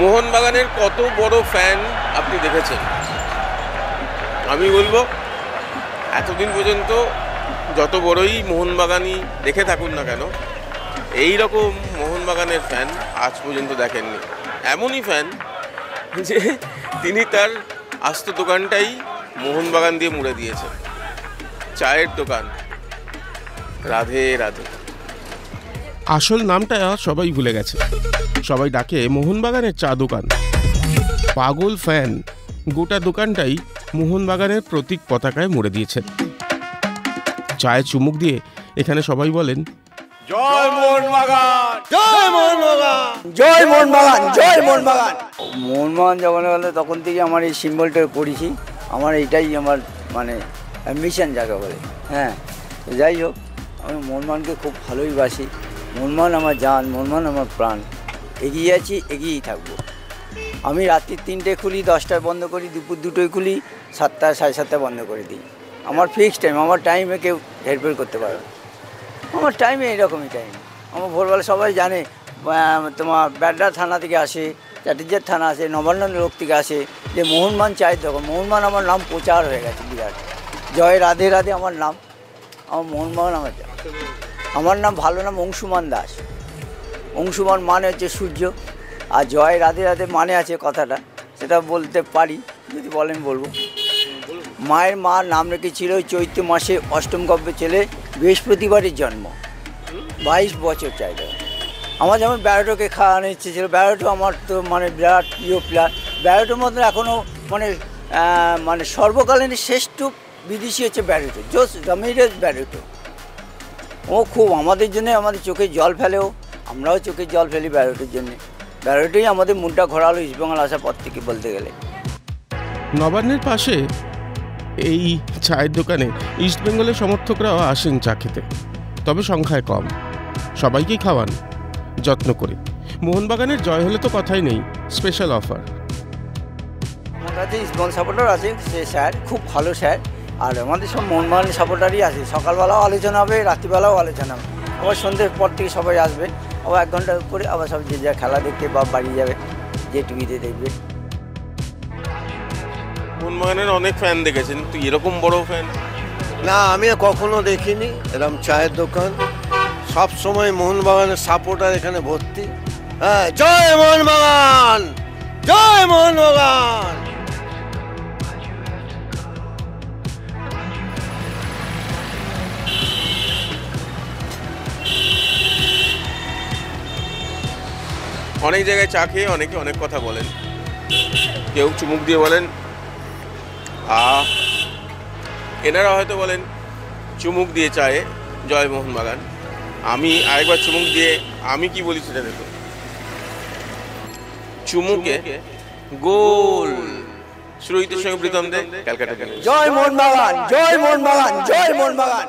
মোহনবাগানের কত বড় ফ্যান আপনি দেখেছেন? আমি বলবো এতদিন পর্যন্ত যত বড়ই মোহনবাগানই দেখে থাকুন না কেন, এই রকম মোহনবাগানের ফ্যান আজ পর্যন্ত দেখেননি। এমনই ফ্যান যে তিনি তার আস্ত দোকানটাই মোহনবাগান দিয়ে মুড়ে দিয়েছেন। চায়ের দোকান রাধে রাধে। আসল নামটা সবাই ভুলে গেছে, সবাই ডাকে মোহনবাগানের চা দোকান। পাগল ফ্যান গোটা দোকানটাই মোহনবাগানের প্রতীক পতাকায় মুড়ে দিয়েছেন। চায়ে চুমুক দিয়ে এখানে সবাই বলেন জয় মোহনবাগান, জয় মোহনবাগান, জয় মোহনবাগান, জয় মোহনবাগান। মোহনবাগান যখন হলো তখন থেকে আমার এই সিম্বলটা করেছি। আমার এইটাই আমার মানে মিশন যাকে বলে। হ্যাঁ, যাই হোক, আমি মোহনবাগানকে খুব ভালোই বাসি। মোহনবাগান আমার জান, মোহনবাগান আমার প্রাণ। এগিয়ে আছি, এগিয়েই থাকবো। আমি রাত্রি 3টে খুলি, 10টায় বন্ধ করি, দুপুর 2টোয় খুলি, 7টা 7:30 বন্ধ করে দিই। আমার ফিক্সড টাইম, আমার টাইমে কেউ হেরফের করতে পারে না। আমার টাইমে এইরকমই টাইম। আমার ভোরবেলা সবাই জানে, তোমার ব্যাড্ডা থানা থেকে আসে, চাটিজার থানা আসে, নবান্ন লোক থেকে আসে যে মোহনবাগান চায়ের দোকান। মোহনবাগান আমার নাম প্রচার হয়ে গেছে বিরাট। জয় রাধে রাধে আমার নাম, আমার মোহনবাগান আমার আমার নাম ভালো নাম অংশুমান দাস। অংশুমান মানে হচ্ছে সূর্য, আর জয় রাধে রাধে মানে আছে কথাটা, সেটা বলতে পারি, যদি বলেন বলবো। মায়ের মা নাম রেখেছিল চৈত্র মাসে অষ্টম গর্ভে ছেলে বৃহস্পতিবারের জন্ম, 22 বছর চাইলে। আমার যেমন ব্যারোটোকে খাওয়ানো ইচ্ছে ছিল। ব্যারোটো আমার তো মানে বিরাট প্রিয় প্লেয়ার। ব্যারোটোর মধ্যে এখনও মানে মানে সর্বকালীন শ্রেষ্ঠ বিদেশি হচ্ছে ব্যারোটো, জোস রামিরেজ ব্যারোটো। ও খুব আমাদের জন্য, আমাদের চোখে জল ফেলেও, আমরাও চোখে জল ফেলি ব্যারোটোর জন্যে। ব্যারোটোই আমাদের মনটা ঘোরালো ইস্টবেঙ্গল আসার পর থেকে বলতে গেলে। নবান্নের পাশে এই চায়ের দোকানে ইস্টবেঙ্গলের সমর্থকরাও আসেন চা খেতে, তবে সংখ্যায় কম। সবাইকেই খাওয়ান যত্ন করে। মোহনবাগানের জয় হলে তো কথাই নেই, স্পেশাল অফার। আমার কাছে ইস্টবেঙ্গল সাপোর্টার আছে, সে স্যার খুব ভালো স্যার। আর আমাদের সব মোহনবাগানের সাপোর্টারই আছে। সকালবেলাও আলোচনা হবে, রাত্রিবেলাও আলোচনা হবে, আবার সন্ধ্যের পর থেকে সবাই আসবে। আবার 1 ঘন্টা করে আবার সব যে যা খেলা দেখতে বা বাড়ি যাবে, যে টিভিতে দেখবে। মোহনবাগানের অনেক ফ্যান দেখেছেন, তুই এরকম বড় ফ্যান? না, আমি কখনো দেখিনি এরকম চায়ের দোকান। সব সময় মোহনবাগানের সাপোর্টার এখানে ভর্তি। হ্যাঁ, জয় মোহনবাগান, জয় মোহনবাগান। অনেক জায়গায় চা খেয়ে অনেকে অনেক কথা বলেন। কেউ চুমুক দিয়ে বলেন এনারা হয়তো বলেন চুমুক দিয়ে চায়ে জয় মোহনবাগান। আমি আরেকবার চুমুক দিয়ে আমি কি বলি সেটা দেখো। চুমুকে গোল। সুরজিতের সঙ্গে প্রীতম দে, ক্যালকাটা। জয় মোহনবাগান, জয় মোহনবাগান, জয় মোহনবাগান।